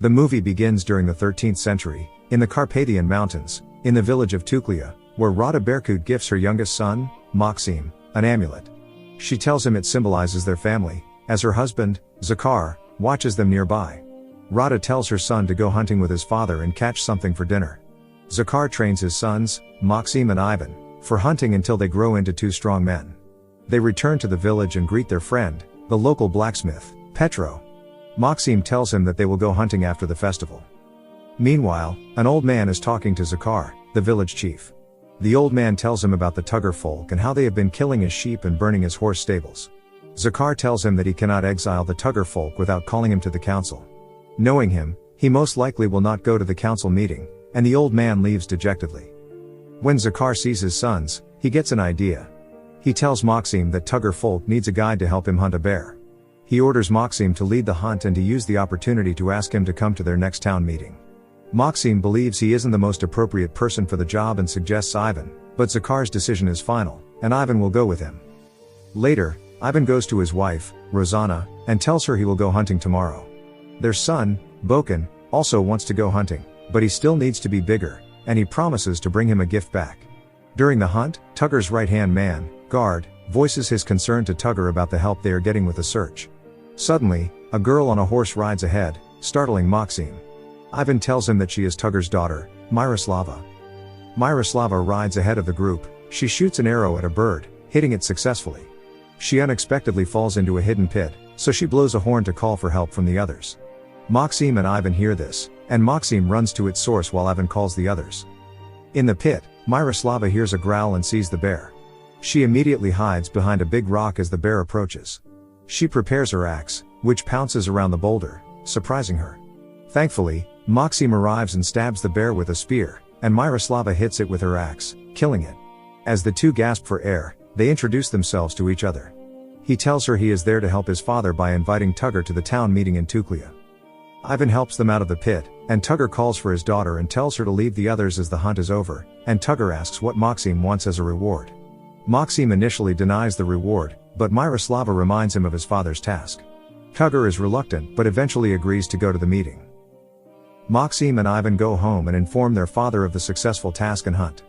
The movie begins during the 13th century, in the Carpathian Mountains, in the village of Tugar, where Zakhar Berkut gifts her youngest son, Maksim, an amulet. She tells him it symbolizes their family, as her husband, Zakhar, watches them nearby. Rada tells her son to go hunting with his father and catch something for dinner. Zakhar trains his sons, Maksim and Ivan, for hunting until they grow into two strong men. They return to the village and greet their friend, the local blacksmith, Petro. Maksim tells him that they will go hunting after the festival. Meanwhile, an old man is talking to Zakhar, the village chief. The old man tells him about the Tugar Volk and how they have been killing his sheep and burning his horse stables. Zakhar tells him that he cannot exile the Tugar Volk without calling him to the council. Knowing him, he most likely will not go to the council meeting, and the old man leaves dejectedly. When Zakhar sees his sons, he gets an idea. He tells Maksim that Tugar Volk needs a guide to help him hunt a bear. He orders Maksim to lead the hunt and to use the opportunity to ask him to come to their next town meeting. Maksim believes he isn't the most appropriate person for the job and suggests Ivan, but Zakhar's decision is final, and Ivan will go with him. Later, Ivan goes to his wife, Rozana, and tells her he will go hunting tomorrow. Their son, Bokan, also wants to go hunting, but he still needs to be bigger, and he promises to bring him a gift back. During the hunt, Tugar's right-hand man, Guard, voices his concern to Tugar about the help they are getting with the search. Suddenly, a girl on a horse rides ahead, startling Maksim. Ivan tells him that she is Tugar's daughter, Myroslava. Myroslava rides ahead of the group. She shoots an arrow at a bird, hitting it successfully. She unexpectedly falls into a hidden pit, so she blows a horn to call for help from the others. Maksim and Ivan hear this, and Maksim runs to its source while Ivan calls the others. In the pit, Myroslava hears a growl and sees the bear. She immediately hides behind a big rock as the bear approaches. She prepares her axe, which pounces around the boulder, surprising her. Thankfully, Maksim arrives and stabs the bear with a spear, and Myroslava hits it with her axe, killing it. As the two gasp for air, they introduce themselves to each other. He tells her he is there to help his father by inviting Tugar to the town meeting in Tugar. Ivan helps them out of the pit, and Tugar calls for his daughter and tells her to leave the others as the hunt is over, and Tugar asks what Maksim wants as a reward. Maksim initially denies the reward, but Myroslava reminds him of his father's task. Tugar is reluctant but eventually agrees to go to the meeting. Maksim and Ivan go home and inform their father of the successful task and hunt.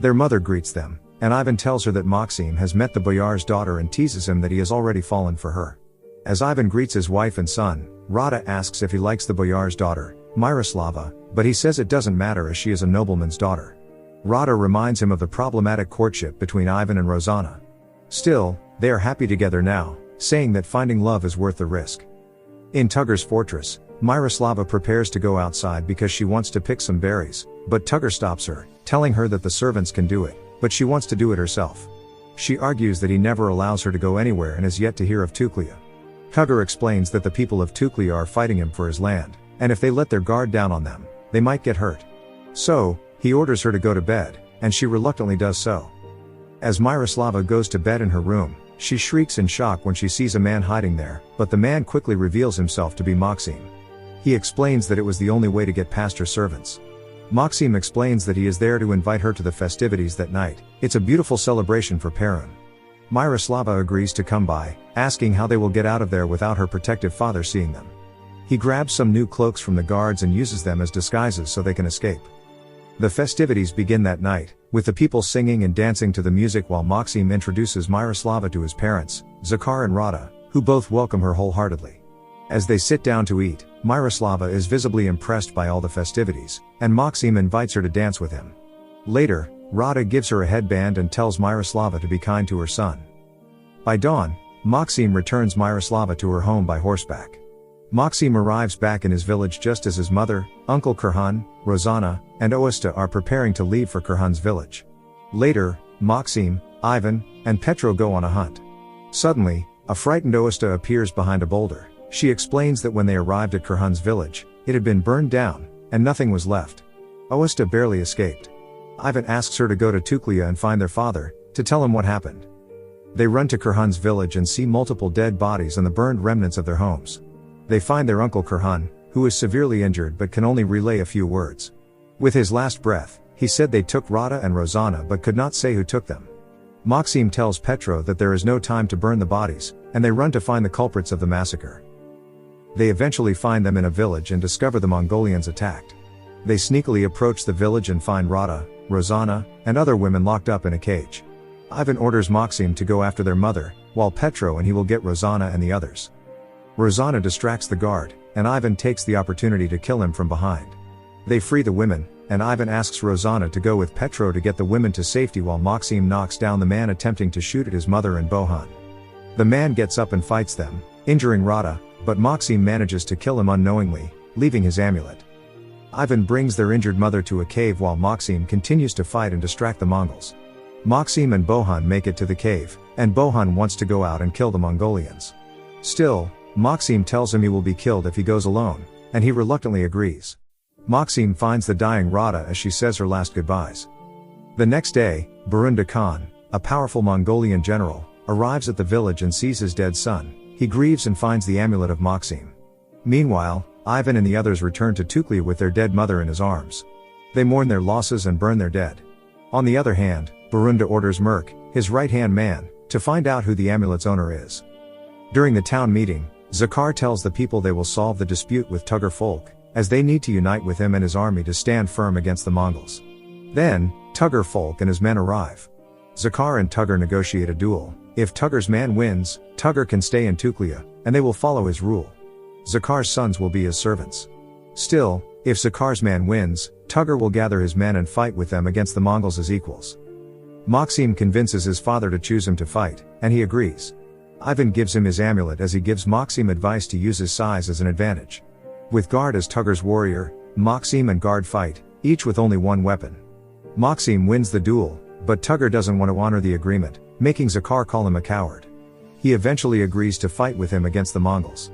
Their mother greets them, and Ivan tells her that Maksim has met the boyar's daughter and teases him that he has already fallen for her. As Ivan greets his wife and son, Rada asks if he likes the boyar's daughter, Myroslava, but he says it doesn't matter as she is a nobleman's daughter. Rada reminds him of the problematic courtship between Ivan and Rozana. Still, they are happy together now, saying that finding love is worth the risk. In Tugar's fortress, Myroslava prepares to go outside because she wants to pick some berries, but Tugar stops her, telling her that the servants can do it, but she wants to do it herself. She argues that he never allows her to go anywhere and has yet to hear of Tugar. Tugar explains that the people of Tugar are fighting him for his land, and if they let their guard down on them, they might get hurt. So, he orders her to go to bed, and she reluctantly does so. As Myroslava goes to bed in her room, she shrieks in shock when she sees a man hiding there, but the man quickly reveals himself to be Maksim. He explains that it was the only way to get past her servants. Maksim explains that he is there to invite her to the festivities that night. It's a beautiful celebration for Perun. Myroslava agrees to come by, asking how they will get out of there without her protective father seeing them. He grabs some new cloaks from the guards and uses them as disguises so they can escape. The festivities begin that night, with the people singing and dancing to the music while Maksim introduces Myroslava to his parents, Zakhar and Rada, who both welcome her wholeheartedly. As they sit down to eat, Myroslava is visibly impressed by all the festivities, and Maksim invites her to dance with him. Later, Rada gives her a headband and tells Myroslava to be kind to her son. By dawn, Maksim returns Myroslava to her home by horseback. Maksim arrives back in his village just as his mother, Uncle Kurhan, Rozana, and Oista are preparing to leave for Kurhan's village. Later, Maksim, Ivan, and Petro go on a hunt. Suddenly, a frightened Oista appears behind a boulder. She explains that when they arrived at Kurhan's village, it had been burned down, and nothing was left. Oista barely escaped. Ivan asks her to go to Tugar and find their father, to tell him what happened. They run to Kurhan's village and see multiple dead bodies and the burned remnants of their homes. They find their uncle Kurhan, who is severely injured but can only relay a few words. With his last breath, he said they took Rada and Rozana but could not say who took them. Maksim tells Petro that there is no time to burn the bodies, and they run to find the culprits of the massacre. They eventually find them in a village and discover the Mongolians attacked. They sneakily approach the village and find Rada, Rosanna, and other women locked up in a cage. Ivan orders Maksim to go after their mother, while Petro and he will get Rosanna and the others. Rosanna distracts the guard, and Ivan takes the opportunity to kill him from behind. They free the women, and Ivan asks Rosanna to go with Petro to get the women to safety while Maksim knocks down the man attempting to shoot at his mother and Bohan. The man gets up and fights them, injuring Rada, but Maksim manages to kill him unknowingly, leaving his amulet. Ivan brings their injured mother to a cave while Maksim continues to fight and distract the Mongols. Maksim and Bohan make it to the cave, and Bohan wants to go out and kill the Mongolians. Still, Maksim tells him he will be killed if he goes alone, and he reluctantly agrees. Maksim finds the dying Rada as she says her last goodbyes. The next day, Burunda Khan, a powerful Mongolian general, arrives at the village and sees his dead son. He grieves and finds the amulet of Maksim. Meanwhile, Ivan and the others return to Tuklya with their dead mother in his arms. They mourn their losses and burn their dead. On the other hand, Burunda orders Merk, his right-hand man, to find out who the amulet's owner is. During the town meeting, Zakhar tells the people they will solve the dispute with Tugar Volk, as they need to unite with him and his army to stand firm against the Mongols. Then, Tugar Volk and his men arrive. Zakhar and Tugar negotiate a duel. If Tugar's man wins, Tugar can stay in Tuklya, and they will follow his rule. Zakhar's sons will be his servants. Still, if Zakhar's man wins, Tugar will gather his men and fight with them against the Mongols as equals. Maksim convinces his father to choose him to fight, and he agrees. Ivan gives him his amulet as he gives Maksim advice to use his size as an advantage. With Guard as Tugar's warrior, Maksim and Guard fight, each with only one weapon. Maksim wins the duel, but Tugar doesn't want to honor the agreement, making Zakhar call him a coward. He eventually agrees to fight with him against the Mongols.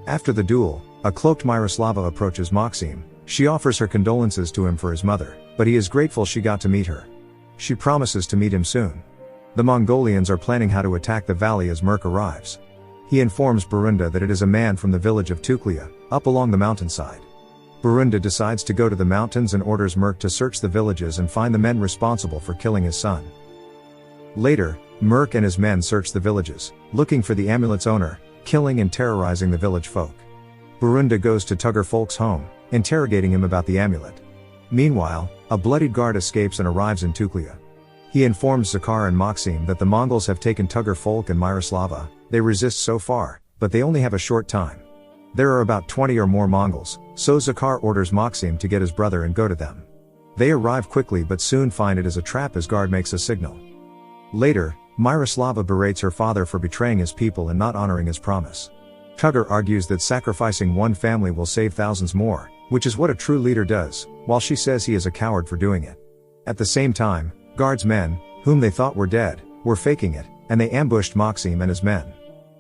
After the duel, a cloaked Miroslava approaches Maksim. She offers her condolences to him for his mother, but he is grateful she got to meet her. She promises to meet him soon. The Mongolians are planning how to attack the valley as Merk arrives. He informs Burunda that it is a man from the village of Tuklya, up along the mountainside. Burunda decides to go to the mountains and orders Merk to search the villages and find the men responsible for killing his son. Later, Merk and his men search the villages, looking for the amulet's owner, killing and terrorizing the village folk. Burunda goes to Tugar Volk's home, interrogating him about the amulet. Meanwhile, a bloodied guard escapes and arrives in Tuklya. He informs Zakhar and Maksim that the Mongols have taken Tugar Volk and Miroslava. They resist so far, but they only have a short time. There are about 20 or more Mongols, so Zakhar orders Maksim to get his brother and go to them. They arrive quickly but soon find it as a trap as Guard makes a signal. Later, Miroslava berates her father for betraying his people and not honoring his promise. Tugar argues that sacrificing one family will save thousands more, which is what a true leader does, while she says he is a coward for doing it. At the same time, Guard's men, whom they thought were dead, were faking it, and they ambushed Maksim and his men.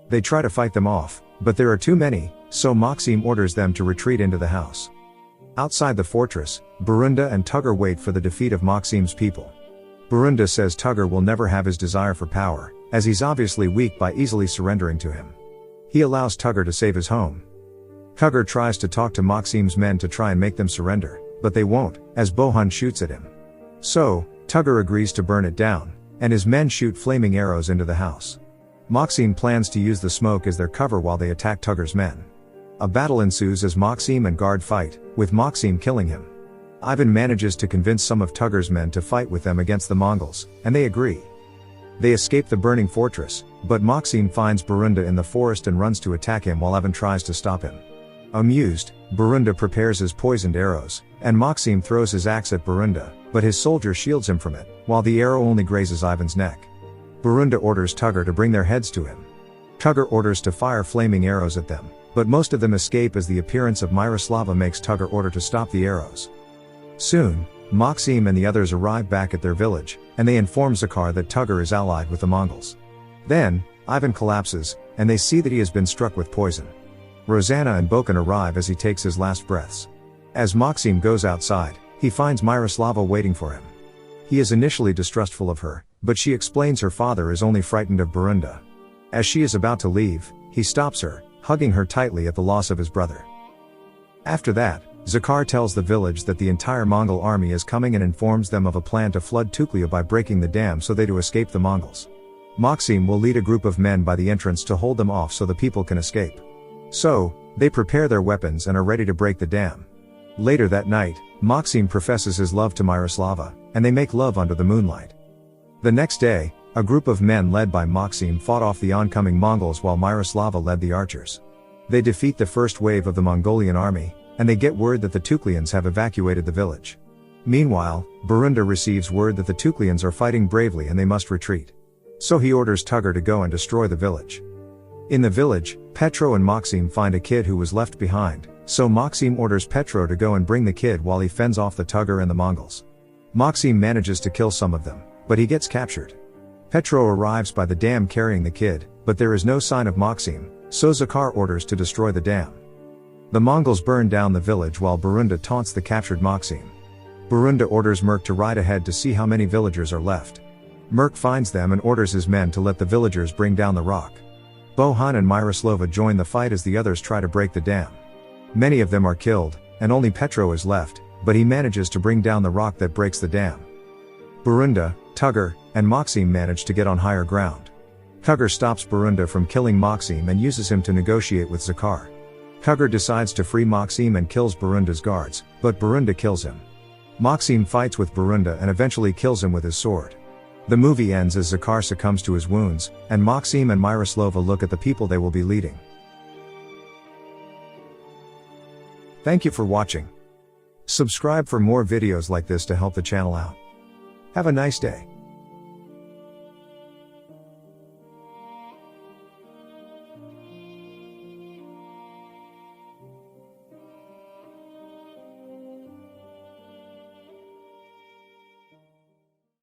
They try to fight them off, but there are too many, so Maksim orders them to retreat into the house. Outside the fortress, Burunda and Tugar wait for the defeat of Maksim's people. Burunda says Tugar will never have his desire for power, as he's obviously weak by easily surrendering to him. He allows Tugar to save his home. Tugar tries to talk to Maksim's men to try and make them surrender, but they won't, as Bohan shoots at him. So, Tugar agrees to burn it down, and his men shoot flaming arrows into the house. Maksim plans to use the smoke as their cover while they attack Tugar's men. A battle ensues as Maksim and Guard fight, with Maksim killing him. Ivan manages to convince some of Tugar's men to fight with them against the Mongols, and they agree. They escape the burning fortress, but Maksim finds Burunda in the forest and runs to attack him while Ivan tries to stop him. Amused, Burunda prepares his poisoned arrows, and Maksim throws his axe at Burunda, but his soldier shields him from it, while the arrow only grazes Ivan's neck. Burunda orders Tugar to bring their heads to him. Tugar orders to fire flaming arrows at them, but most of them escape as the appearance of Miroslava makes Tugar order to stop the arrows. Soon, Maksim and the others arrive back at their village, and they inform Zakhar that Tugar is allied with the Mongols. Then, Ivan collapses, and they see that he has been struck with poison. Rosanna and Bokan arrive as he takes his last breaths. As Maksim goes outside, he finds Miroslava waiting for him. He is initially distrustful of her, but she explains her father is only frightened of Burunda. As she is about to leave, he stops her, hugging her tightly at the loss of his brother. After that, Zakhar tells the village that the entire Mongol army is coming and informs them of a plan to flood Tuklya by breaking the dam so they to escape the Mongols. Maksim will lead a group of men by the entrance to hold them off so the people can escape. So, They prepare their weapons and are ready to break the dam. Later that night, Maksim professes his love to Miroslava, and they make love under the moonlight. The next day, a group of men led by Maksim fought off the oncoming Mongols while Miroslava led the archers. They defeat the first wave of the Mongolian army, and they get word that the Tuklians have evacuated the village. Meanwhile, Burunda receives word that the Tuklians are fighting bravely and they must retreat. So he orders Tugar to go and destroy the village. In the village, Petro and Maksim find a kid who was left behind, so Maksim orders Petro to go and bring the kid while he fends off the Tugar and the Mongols. Maksim manages to kill some of them, but he gets captured. Petro arrives by the dam carrying the kid, but there is no sign of Maksim, so Zakhar orders to destroy the dam. The Mongols burn down the village while Burunda taunts the captured Maksim. Burunda orders Merk to ride ahead to see how many villagers are left. Merk finds them and orders his men to let the villagers bring down the rock. Bohan and Miroslava join the fight as the others try to break the dam. Many of them are killed, and only Petro is left, but he manages to bring down the rock that breaks the dam. Burunda, Tugar, and Maksim manage to get on higher ground. Tugar stops Burunda from killing Maksim and uses him to negotiate with Zakhar. Tugar decides to free Maksim and kills Burunda's guards, but Burunda kills him. Maksim fights with Burunda and eventually kills him with his sword. The movie ends as Zakhar succumbs to his wounds, and Maksim and Miroslava look at the people they will be leading. Thank you for watching. Subscribe for more videos like this to help the channel out. Have a nice day.